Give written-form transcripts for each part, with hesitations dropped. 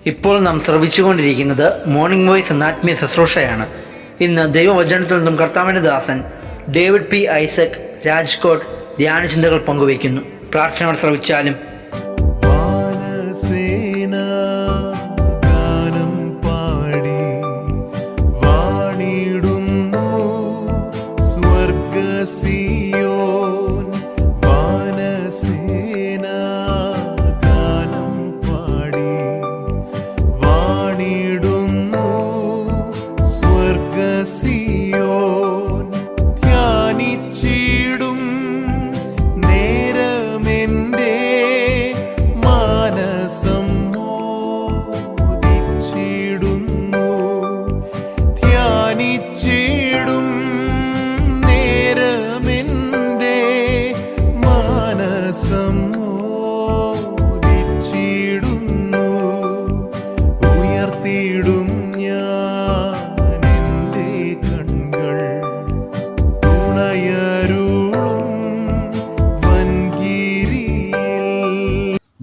ഇപ്പോൾ നാം ശ്രവിച്ചുകൊണ്ടിരിക്കുന്നത് morning voice എന്ന ആത്മീയ ശുശ്രൂഷയാണ്. ഇന്ന് ദൈവവചനത്തിൽ നിന്നും കർത്താവിൻ്റെ ദാസൻ ഡേവിഡ് പി ഐസക് രാജ്കോട്ട് ധ്യാനചിന്തകൾ പങ്കുവയ്ക്കുന്നു. പ്രാർത്ഥനയോടെ ശ്രവിച്ചാലും.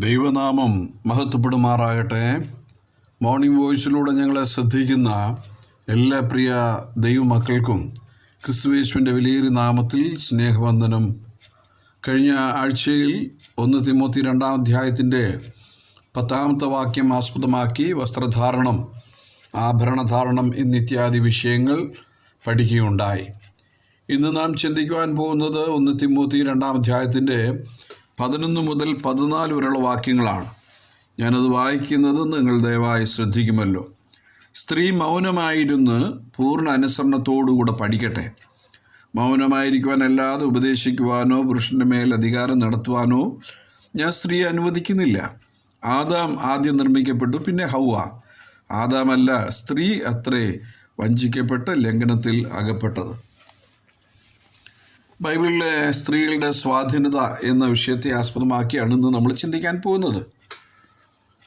ദൈവനാമം മഹത്വപ്പെടുമാറാകട്ടെ. മോർണിംഗ് വോയിസിലൂടെ ഞങ്ങളെ ശ്രദ്ധിക്കുന്ന എല്ലാ പ്രിയ ദൈവമക്കൾക്കും ക്രിസ്തുയേശുവിൻ്റെ വിലയേറിയ നാമത്തിൽ സ്നേഹവന്ദനം. കഴിഞ്ഞ ആഴ്ചയിൽ 1 തിമോത്തി 2 അധ്യായത്തിൻ്റെ 10 വാക്യം ആസ്പദമാക്കി വസ്ത്രധാരണം, ആഭരണധാരണം എന്നിത്യാദി വിഷയങ്ങൾ പഠിക്കുകയുണ്ടായി. ഇന്ന് നാം ചിന്തിക്കുവാൻ പോകുന്നത് 1 തിമോത്തി 2 അധ്യായത്തിൻ്റെ 11 മുതൽ 14 വരെയുള്ള വാക്യങ്ങളാണ്. ഞാനത് വായിക്കുന്നത് നിങ്ങൾ ദയവായി ശ്രദ്ധിക്കുമല്ലോ. സ്ത്രീ മൗനമായിരുന്ന് പൂർണ്ണ അനുസരണത്തോടുകൂടെ പഠിക്കട്ടെ. മൗനമായിരിക്കുവാൻ അല്ലാതെ ഉപദേശിക്കുവാനോ പുരുഷൻ്റെ മേൽ അധികാരം നടത്തുവാനോ ഞാൻ സ്ത്രീയെ അനുവദിക്കുന്നില്ല. ആദാം ആദ്യം നിർമ്മിക്കപ്പെട്ടു, പിന്നെ ഹൗവ. ആദാമല്ല, സ്ത്രീ അത്രേ വഞ്ചിക്കപ്പെട്ട് ലംഘനത്തിൽ അകപ്പെട്ടത്. ബൈബിളിലെ സ്ത്രീകളുടെ സ്വാധീനത എന്ന വിഷയത്തെ ആസ്പദമാക്കിയാണ് ഇന്ന് നമ്മൾ ചിന്തിക്കാൻ പോകുന്നത്.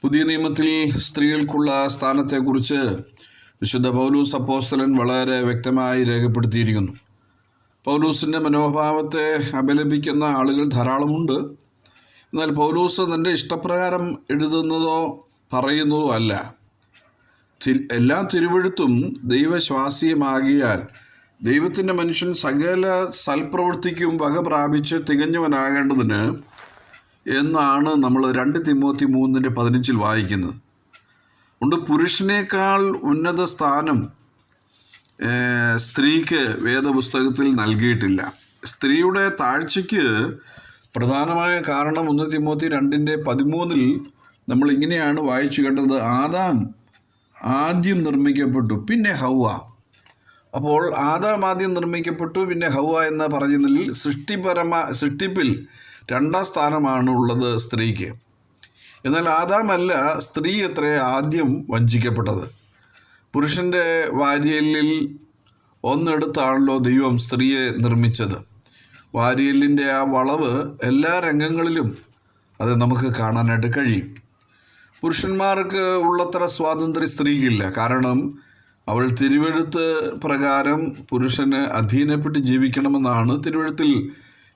പുതിയ നിയമത്തിൽ സ്ത്രീകൾക്കുള്ള സ്ഥാനത്തെക്കുറിച്ച് വിശുദ്ധ പൗലൂസ് അപ്പോസ്തലൻ വളരെ വ്യക്തമായി രേഖപ്പെടുത്തിയിരിക്കുന്നു. പൗലൂസിൻ്റെ മനോഭാവത്തെ അപലപിക്കുന്ന ആളുകൾ ധാരാളമുണ്ട്. എന്നാൽ പൗലൂസ് തൻ്റെ ഇഷ്ടപ്രകാരം എഴുതുന്നതോ പറയുന്നതോ അല്ല. എല്ലാ തിരുവെഴുത്തും ദൈവശ്വാസീയമാകിയാൽ ദൈവത്തിൻ്റെ മനുഷ്യൻ സകല സൽപ്രവൃത്തിക്കും വക പ്രാപിച്ച് തികഞ്ഞവനാകേണ്ടതിന് എന്നാണ് നമ്മൾ 2 തിമോത്തി 3:15 വായിക്കുന്നത്. ഉണ്ട് പുരുഷനേക്കാൾ ഉന്നത സ്ഥാനം സ്ത്രീക്ക് വേദപുസ്തകത്തിൽ നൽകിയിട്ടില്ല. സ്ത്രീയുടെ താഴ്ചയ്ക്ക് പ്രധാനമായ കാരണം 1 തിമോത്തി 2:13 നമ്മൾ ഇങ്ങനെയാണ് വായിച്ചു കേട്ടത്: ആദാം ആദ്യം നിർമ്മിക്കപ്പെട്ടു, പിന്നെ ഹൗവ. അപ്പോൾ ആദാം ആദ്യം നിർമ്മിക്കപ്പെട്ടു, പിന്നെ ഹൗവ എന്ന് പറയുന്നതിൽ സൃഷ്ടിപ്പിൽ 2ാം സ്ഥാനമാണ് ഉള്ളത് സ്ത്രീക്ക്. എന്നാൽ ആദാമല്ല, സ്ത്രീ അത്രേ ആദ്യം വഞ്ചിക്കപ്പെട്ടത്. പുരുഷൻ്റെ വാരിയെല്ലിൽ ഒന്നെടുത്താണല്ലോ ദൈവം സ്ത്രീയെ നിർമ്മിച്ചത്. വാരിയെല്ലിൻ്റെ ആ വളവ് എല്ലാ രംഗങ്ങളിലും അത് നമുക്ക് കാണാനായിട്ട് കഴിയും. പുരുഷന്മാർക്ക് ഉള്ളത്ര സ്വാതന്ത്ര്യം സ്ത്രീക്കില്ല. കാരണം അവൾ തിരുവെഴുത്ത് പ്രകാരം പുരുഷന് അധീനപ്പെട്ട് ജീവിക്കണമെന്നാണ് തിരുവെഴുത്തിൽ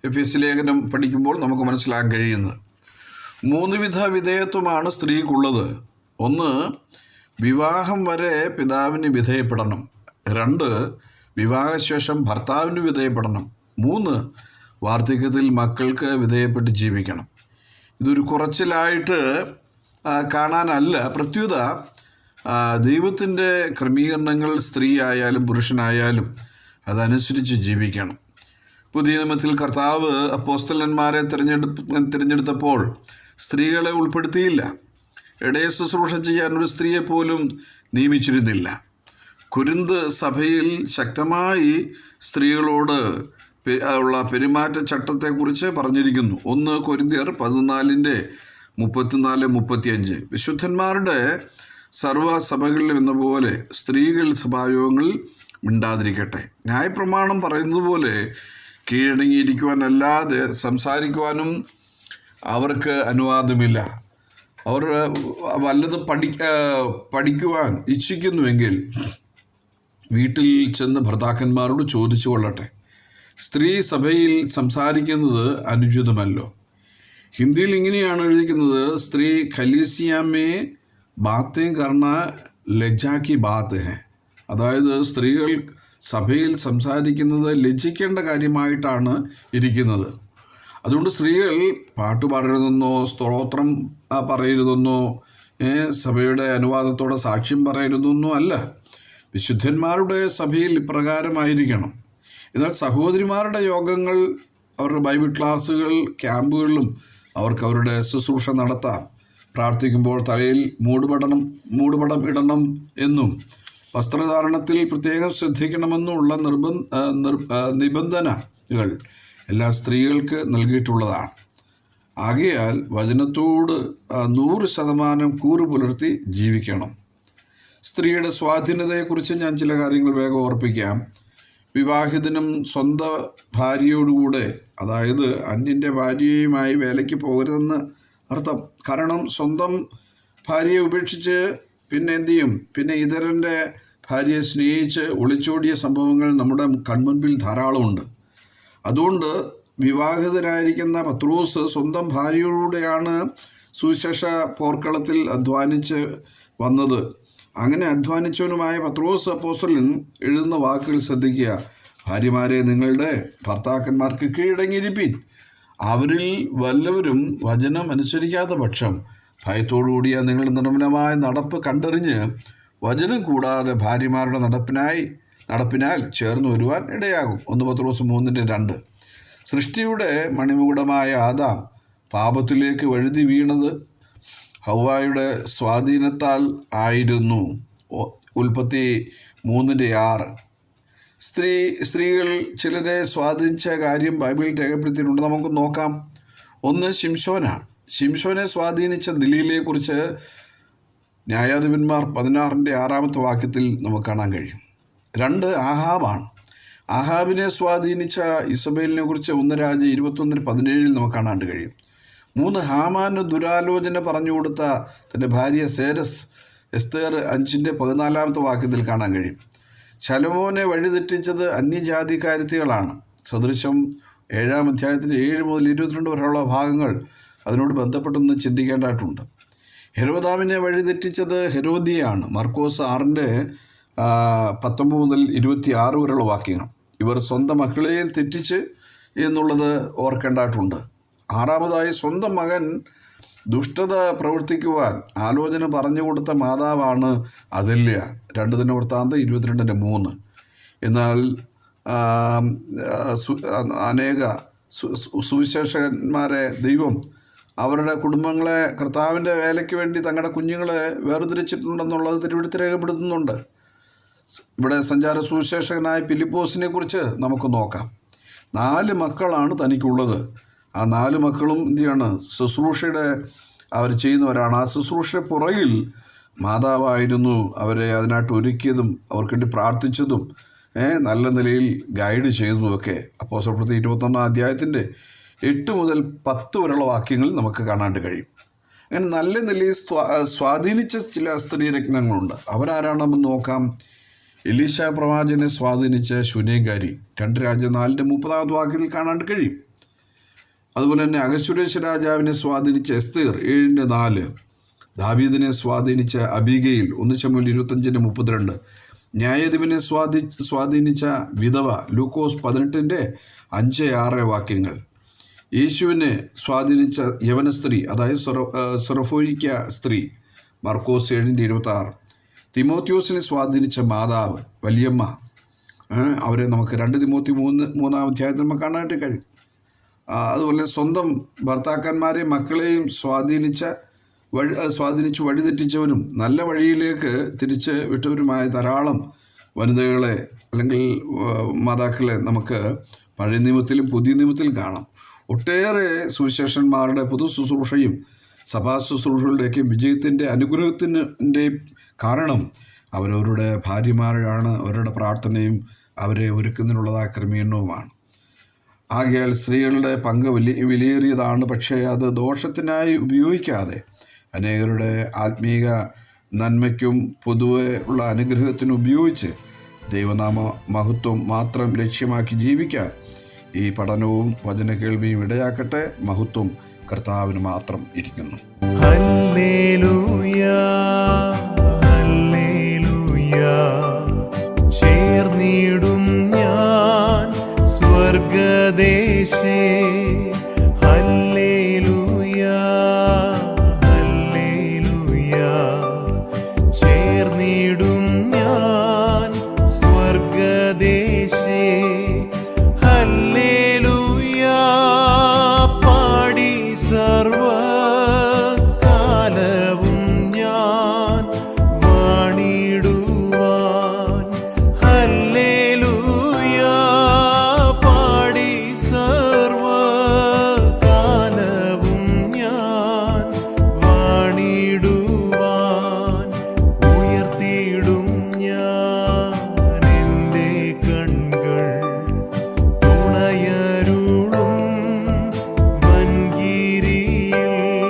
എഫേസ്യ ലേഖനം പഠിക്കുമ്പോൾ നമുക്ക് മനസ്സിലാക്കാൻ കഴിയുന്നത്. 3 വിധ വിധേയത്വമാണ് സ്ത്രീക്കുള്ളത്. 1, വിവാഹം വരെ പിതാവിന് വിധേയപ്പെടണം. 2, വിവാഹശേഷം ഭർത്താവിന് വിധേയപ്പെടണം. 3, വാർദ്ധക്യത്തിൽ മക്കൾക്ക് വിധേയപ്പെട്ട് ജീവിക്കണം. ഇതൊരു കുറച്ചിലായിട്ട് കാണാനല്ല. പ്രത്യുത ദൈവത്തിൻ്റെ ക്രമീകരണങ്ങൾ സ്ത്രീ ആയാലും പുരുഷനായാലും അതനുസരിച്ച് ജീവിക്കണം. പുതിയ നിയമത്തിൽ കർത്താവ് അപ്പോസ്തലന്മാരെ തിരഞ്ഞെടുത്തപ്പോൾ സ്ത്രീകളെ ഉൾപ്പെടുത്തിയില്ല. ഇടയ ശുശ്രൂഷ ചെയ്യാൻ ഒരു സ്ത്രീയെ പോലും നിയമിച്ചിരുന്നില്ല. കൊരിന്ത് സഭയിൽ ശക്തമായി സ്ത്രീകളോട് ഉള്ള പെരുമാറ്റച്ചട്ടത്തെക്കുറിച്ച് പറഞ്ഞിരിക്കുന്നു. 1 കൊരിന്ത്യർ 14:34-35. വിശുദ്ധന്മാരുടെ സർവ്വസഭകളിലും എന്ന പോലെ സ്ത്രീകൾ സഭായോഗങ്ങളിൽ മിണ്ടാതിരിക്കട്ടെ. ന്യായപ്രമാണം പറയുന്നത് പോലെ കീഴടങ്ങിയിരിക്കുവാനല്ലാതെ സംസാരിക്കുവാനും അവർക്ക് അനുവാദമില്ല. അവർ വല്ലതും പഠിക്കുവാൻ ഇച്ഛിക്കുന്നുവെങ്കിൽ വീട്ടിൽ ചെന്ന് ഭർത്താക്കന്മാരോട് ചോദിച്ചു കൊള്ളട്ടെ. സ്ത്രീ സഭയിൽ സംസാരിക്കുന്നത് അനുചിതമല്ലോ. ഹിന്ദിയിൽ ഇങ്ങനെയാണ് എഴുതിക്കുന്നത്: സ്ത്രീ ഖലീസിയാമേ ബാത്തേം കർണ ലജ്ജാക്കി ബാത്ത് ഹെ. അതായത് സ്ത്രീകൾ സഭയിൽ സംസാരിക്കുന്നത് ലജ്ജിക്കേണ്ട കാര്യമായിട്ടാണ് ഇരിക്കുന്നത്. അതുകൊണ്ട് സ്ത്രീകൾ പാട്ട് പാടരുതെന്നോ സ്തോത്രം പറയരുതെന്നോ സഭയുടെ അനുവാദത്തോടെ സാക്ഷ്യം പറയരുതെന്നോ അല്ല. വിശുദ്ധന്മാരുടെ സഭയിൽ ഇപ്രകാരമായിരിക്കണം. എന്നാൽ സഹോദരിമാരുടെ യോഗങ്ങൾ, അവരുടെ ബൈബിൾ ക്ലാസ്സുകൾ, ക്യാമ്പുകളിലും അവർക്ക് അവരുടെ ശുശ്രൂഷ നടത്താം. പ്രാർത്ഥിക്കുമ്പോൾ തലയിൽ മൂടുപടം ഇടണം എന്നും വസ്ത്രധാരണത്തിൽ പ്രത്യേകം ശ്രദ്ധിക്കണമെന്നുമുള്ള നിബന്ധനകൾ എല്ലാ സ്ത്രീകൾക്ക് നൽകിയിട്ടുള്ളതാണ്. ആകയാൽ വചനത്തോട് 100% കൂറ് പുലർത്തി ജീവിക്കണം. സ്ത്രീയുടെ സ്വാധീനതയെക്കുറിച്ച് ഞാൻ ചില കാര്യങ്ങൾ വേഗം ഓർപ്പിക്കാം. വിവാഹിതനും സ്വന്തം ഭാര്യയോടുകൂടെ, അതായത് അന്യൻ്റെ ഭാര്യയുമായി വേലയ്ക്ക് പോകരുതെന്ന് അർത്ഥം. കാരണം സ്വന്തം ഭാര്യയെ ഉപേക്ഷിച്ച് പിന്നെ എന്തു ചെയ്യും? പിന്നെ ഇതരൻ്റെ ഭാര്യയെ സ്നേഹിച്ച് ഒളിച്ചോടിയ സംഭവങ്ങൾ നമ്മുടെ കൺമുൻപിൽ ധാരാളമുണ്ട്. അതുകൊണ്ട് വിവാഹിതരായിരിക്കുന്ന പത്രോസ് സ്വന്തം ഭാര്യയോടെയാണ് സുവിശേഷ പോർക്കളത്തിൽ അധ്വാനിച്ച് വന്നത്. അങ്ങനെ അധ്വാനിച്ചവനുമായ പത്രോസ് അപ്പോസ്തലൻ എഴുതുന്ന വാക്കുകൾ ശ്രദ്ധിക്കുക. ഭാര്യമാരെ, നിങ്ങളുടെ ഭർത്താക്കന്മാർക്ക് കീഴടങ്ങിയിരിപ്പീൻ. അവരിൽ വല്ലവരും വചനം അനുസരിക്കാത്ത പക്ഷം ഭയത്തോടുകൂടിയ നിങ്ങളുടെ നിർമ്മലമായ നടപ്പ് കണ്ടറിഞ്ഞ് വചനം കൂടാതെ ഭാര്യമാരുടെ നടപ്പിനാൽ ചേർന്ന് വരുവാൻ ഇടയാകും. 1 പത്രോസ് 3:2. സൃഷ്ടിയുടെ മണിമുകുടമായ ആദാം പാപത്തിലേക്ക് വഴുതി വീണത് ഹവ്വായുടെ സ്വാധീനത്താൽ ആയിരുന്നു. ഉൽപ്പത്തി 3:6. സ്ത്രീകൾ ചിലരെ സ്വാധീനിച്ച കാര്യം ബൈബിളിൽ രേഖപ്പെടുത്തിയിട്ടുണ്ട്. നമുക്ക് നോക്കാം. 1 ശിംശോനാണ്. ശിംശോനെ സ്വാധീനിച്ച ദലീലയെക്കുറിച്ച് ന്യായാധിപന്മാർ 16:6 വാക്യത്തിൽ നമുക്ക് കാണാൻ കഴിയും. 2 ആഹാബാണ്. ആഹാബിനെ സ്വാധീനിച്ച ഇസബേലിനെ കുറിച്ച് 1 രാജ 21:17 നമുക്ക് കാണാൻ കഴിയും. 3 ഹാമാന് ദുരാലോചന പറഞ്ഞു കൊടുത്ത തൻ്റെ ഭാര്യ സേരസ് എസ്തേർ 5:14 വാക്യത്തിൽ കാണാൻ കഴിയും. ശലോമോനെ വഴിതെറ്റിച്ചത് അന്യജാതിക്കാരത്തികളാണ്. സദൃശം 7-ാം അധ്യായത്തിൻ്റെ 7 മുതൽ 22 വരെയുള്ള ഭാഗങ്ങൾ അതിനോട് ബന്ധപ്പെട്ടൊന്ന് ചിന്തിക്കേണ്ടതായിട്ടുണ്ട്. ഹെരോദാവിനെ വഴിതെറ്റിച്ചത് ഹെരോദിയാണ്. മർക്കോസ് 6:19 മുതൽ 26 വരെയുള്ള വാക്യങ്ങൾ. ഇവർ സ്വന്തം മക്കളെയും തെറ്റിച്ച് എന്നുള്ളത് ഓർക്കേണ്ടതായിട്ടുണ്ട്. 6-മതായി സ്വന്തം മകൻ ദുഷ്ടത പ്രവർത്തിക്കുവാൻ ആലോചന പറഞ്ഞു കൊടുത്ത മാതാവാണ് അതല്യ. 2 ദിനവൃത്താന്തം 22:3. എന്നാൽ അനേക സുവിശേഷകന്മാരെ ദൈവം അവരുടെ കുടുംബങ്ങളെ കർത്താവിൻ്റെ വേലയ്ക്ക് വേണ്ടി തങ്ങളുടെ കുഞ്ഞുങ്ങളെ വേർതിരിച്ചിട്ടുണ്ടെന്നുള്ളത് തിരുവെഴുത്ത് രേഖപ്പെടുത്തുന്നുണ്ട്. ഇവിടെ സഞ്ചാര സുവിശേഷകനായ ഫിലിപ്പോസിനെ കുറിച്ച് നമുക്ക് നോക്കാം. 4 മക്കളാണ് തനിക്കുള്ളത്. ആ 4 മക്കളും എന്ത് ചെയ്യാണ്? ശുശ്രൂഷയുടെ അവർ ചെയ്യുന്നവരാണ്. ആ ശുശ്രൂഷ പുറകിൽ മാതാവായിരുന്നു അവരെ അതിനായിട്ട് ഒരുക്കിയതും അവർക്ക് വേണ്ടി പ്രാർത്ഥിച്ചതും നല്ല നിലയിൽ ഗൈഡ് ചെയ്തതുമൊക്കെ. അപ്പോസ്തലപ്രവൃത്തി 21-ാം അധ്യായത്തിൻ്റെ 8 മുതൽ 10 വരെയുള്ള വാക്യങ്ങൾ നമുക്ക് കാണാൻ കഴിയും. അങ്ങനെ നല്ല നിലയിൽ സ്വാധീനിച്ച ചില സ്ത്രീരത്നങ്ങളുണ്ട്. അവരാരാണെന്ന് നോക്കാം. എലീശ പ്രവാചകനെ സ്വാധീനിച്ച ശൂനേംകാരി 2 രാജ 4:30 വാക്യത്തിൽ കാണാൻ കഴിയും. അതുപോലെ തന്നെ അഹശ്വേരോശ് രാജാവിനെ സ്വാധീനിച്ച എസ്തേർ 7:4. ദാവീദിനെ സ്വാധീനിച്ച അബീഗയിൽ 1 ശമൂവേൽ 25:32. ന്യായാധിപനെ സ്വാധീനിച്ച വിധവ ലൂക്കോസ് 18:5-6 വാക്യങ്ങൾ. യേശുവിനെ സ്വാധീനിച്ച യവന സ്ത്രീ, അതായത് സൊറഫോനിക്ക സ്ത്രീ, മർക്കോസ് 7:26. തിമോത്തിയോസിനെ സ്വാധീനിച്ച മാതാവ്, വലിയമ്മ, അവരെ നമുക്ക് 2 തിമോത്തി 3-ാം അധ്യായത്തിൽ നമുക്ക് കാണാനായിട്ട് കഴിയും. അതുപോലെ സ്വന്തം ഭർത്താക്കന്മാരെയും മക്കളെയും സ്വാധീനിച്ച് വഴിതെറ്റിച്ചവരും നല്ല വഴിയിലേക്ക് തിരിച്ച് വിട്ടവരുമായ ധാരാളം വനിതകളെ അല്ലെങ്കിൽ മാതാക്കളെ നമുക്ക് പഴയ നിയമത്തിലും പുതിയ നിയമത്തിലും കാണാം. ഒട്ടേറെ സുവിശേഷന്മാരുടെ പൊതു ശുശ്രൂഷയും സഭാ ശുശ്രൂഷകളുടെയൊക്കെ വിജയത്തിൻ്റെ അനുഗ്രഹത്തിൻ്റെയും കാരണം അവരവരുടെ ഭാര്യമാരാണ്. അവരുടെ പ്രാർത്ഥനയും അവരെ ഒരുക്കുന്നതിനുള്ളതായ ക്രമീകരണവുമാണ്. ആകയാൽ സ്ത്രീകളുടെ പങ്ക് വിലയേറിയതാണ്. പക്ഷേ അത് ദോഷത്തിനായി ഉപയോഗിക്കാതെ അനേകരുടെ ആത്മീക നന്മയ്ക്കും പൊതുവെ ഉള്ള അനുഗ്രഹത്തിനും ഉപയോഗിച്ച് ദൈവനാമ മഹത്വം മാത്രം ലക്ഷ്യമാക്കി ജീവിക്കാൻ ഈ പഠനവും വചന കേൾവിയും ഇടയാക്കട്ടെ. മഹത്വം കർത്താവിന് മാത്രം ഇരിക്കുന്നു. ഹല്ലേലൂയ.